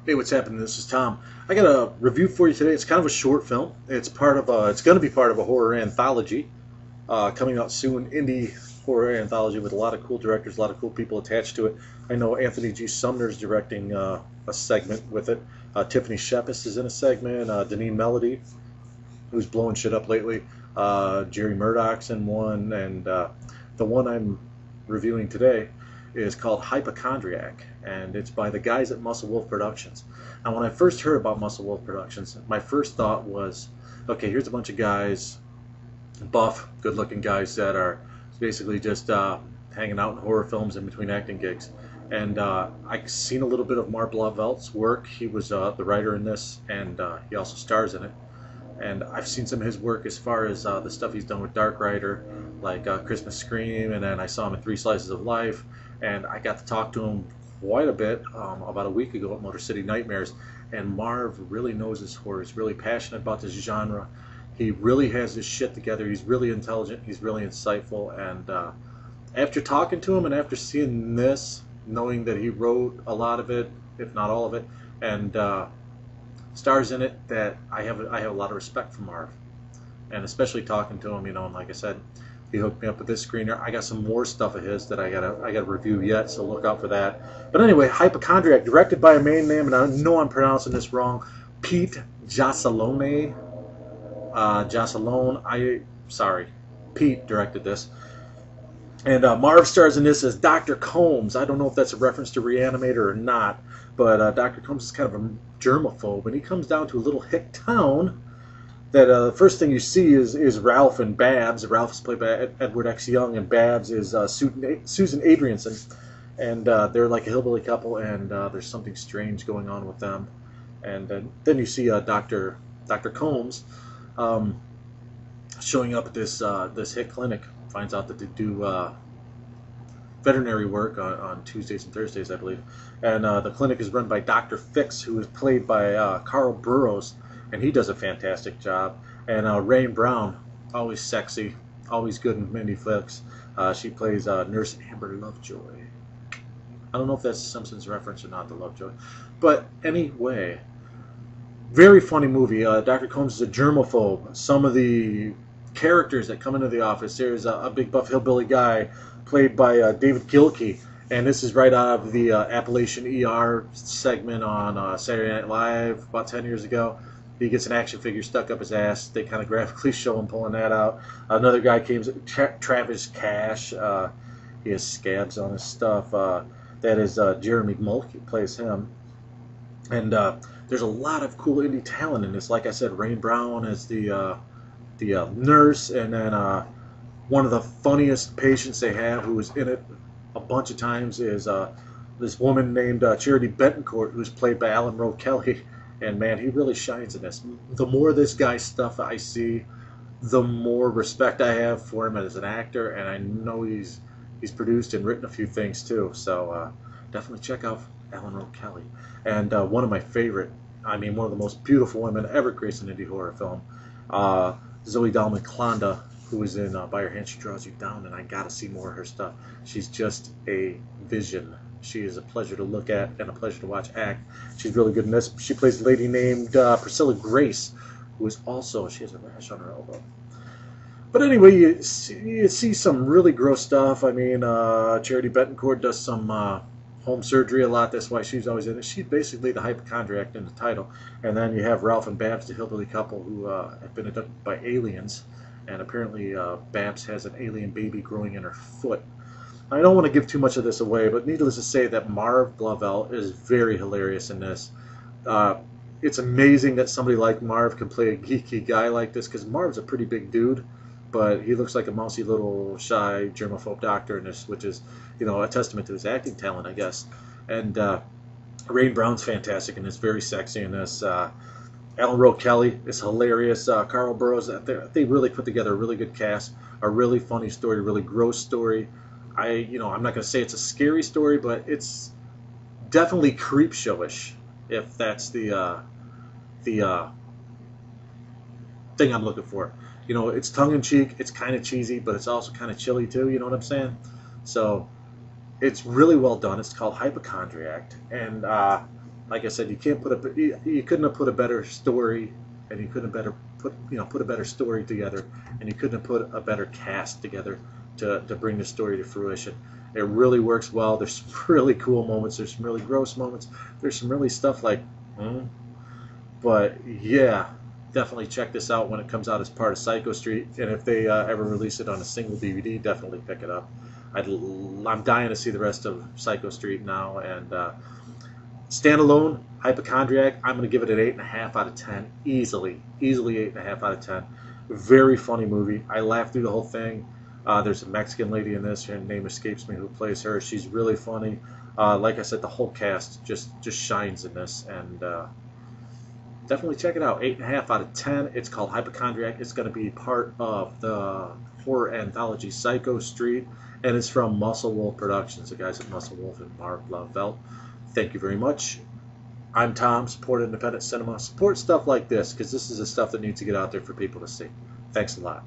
Hey, what's happening? This is Tom. I got a review for you today. It's kind of a short film. It's part of it's going to be part of a horror anthology coming out soon. Indie horror anthology with a lot of cool directors, a lot of cool people attached to it. I know Anthony G. Sumner's directing a segment with it. Tiffany Shepis is in a segment. Deneen Melody, who's blowing shit up lately. Jerry Murdoch's in one, and the one I'm reviewing today is called Hypochondriac, and it's by the guys at Muscle Wolf Productions. And when I first heard about Muscle Wolf Productions, my first thought was, okay, here's a bunch of guys, buff, good-looking guys that are basically just hanging out in horror films in between acting gigs. And I've seen a little bit of Marv Blavelt's work. He was the writer in this, and he also stars in it. And I've seen some of his work as far as the stuff he's done with Dark Rider, like Christmas Scream, and then I saw him in 3 Slices of Life, and I got to talk to him quite a bit about a week ago at Motor City Nightmares, and Marv really knows his horror. He's really passionate about this genre. He really has his shit together. He's really intelligent. He's really insightful, and after talking to him and after seeing this, knowing that he wrote a lot of it, if not all of it, and stars in it, that I have a lot of respect for Marv, and especially talking to him, and like I said, he hooked me up with this screener. I got some more stuff of his that I gotta review yet, so look out for that. But anyway, Hypochondriac, directed by a man name, and I know I'm pronouncing this wrong, Pete Jasalone. Sorry, Pete directed this. And Marv stars in this as Dr. Combs. I don't know if that's a reference to Reanimator or not, but Dr. Combs is kind of a germaphobe, and he comes down to a little hick town that the first thing you see is Ralph and Babs. Ralph is played by Edward X. Young, and Babs is Susan Adrianson. And they're like a hillbilly couple, and there's something strange going on with them. And then you see Dr. Combs showing up at this hick clinic. Finds out that they do veterinary work on Tuesdays and Thursdays, I believe. And the clinic is run by Dr. Fix, who is played by Carl Burrows, and he does a fantastic job. And Rain Brown, always sexy, always good in Mindy Flicks. She plays Nurse Amber Lovejoy. I don't know if that's a Simpsons reference or not, to Lovejoy. But anyway, very funny movie. Dr. Combs is a germaphobe. Some of the characters that come into the office, there's a big buff hillbilly guy played by David Gilkey, and this is right out of the Appalachian ER segment on Saturday Night Live about 10 years ago. He gets an action figure stuck up his ass. They kind of graphically show him pulling that out. Another guy came, Travis Cash. He has scabs on his stuff. That is Jeremy Mulkey plays him. And there's a lot of cool indie talent in this. Like I said, Rain Brown is the nurse, and then one of the funniest patients they have, who was in it a bunch of times, is this woman named Charity Betancourt, who's played by Alan Rowe Kelly. And man, he really shines in this. The more of this guy's stuff I see, the more respect I have for him as an actor, and I know he's produced and written a few things too. So definitely check out Alan Rowe Kelly. And one of my favorite, one of the most beautiful women ever graced an indie horror film, Zoe Dalman-Klanda, who is in By Your Hand She Draws You Down, and I gotta see more of her stuff. She's just a vision. She is a pleasure to look at and a pleasure to watch act. She's really good in this. She plays a lady named Priscilla Grace, who is also, she has a rash on her elbow. But anyway, you see some really gross stuff. Charity Betancourt does some home surgery a lot. That's why she's always in it. She's basically the hypochondriac in the title. And then you have Ralph and Babs, the hillbilly couple, who have been abducted by aliens. And apparently Babs has an alien baby growing in her foot. I don't want to give too much of this away, but needless to say that Marv Blavelt is very hilarious in this. It's amazing that somebody like Marv can play a geeky guy like this, because Marv's a pretty big dude, but he looks like a mousy little shy germaphobe doctor in this, which is, a testament to his acting talent, I guess. And Rain Brown's fantastic and is very sexy in this. Alan Rowe Kelly is hilarious. Carl Burrows, they really put together a really good cast, a really funny story, a really gross story. I'm not going to say it's a scary story, but it's definitely creep showish, if that's the thing I'm looking for. It's tongue-in-cheek, it's kind of cheesy, but it's also kind of chilly too, you know what I'm saying? So it's really well done. It's called Hypochondriac, and Like I said, you can't put a you couldn't have put a better story, and you couldn't have better put a better story together, and you couldn't have put a better cast together to bring the story to fruition. It really works well. There's some really cool moments. There's some really gross moments. There's some really stuff like, but yeah, definitely check this out when it comes out as part of Psycho Street. And if they ever release it on a single DVD, definitely pick it up. I'm dying to see the rest of Psycho Street now. And standalone, Hypochondriac, I'm going to give it an 8.5 out of 10. Easily 8.5 out of 10. Very funny movie. I laughed through the whole thing. There's a Mexican lady in this. Her name escapes me who plays her. She's really funny. Like I said, the whole cast just shines in this. And definitely check it out. 8.5 out of 10. It's called Hypochondriac. It's going to be part of the horror anthology Psycho Street. And it's from Muscle Wolf Productions. The guys at Muscle Wolf and Mark Lavelt. Thank you very much. I'm Tom. Support independent cinema. Support stuff like this, because this is the stuff that needs to get out there for people to see. Thanks a lot.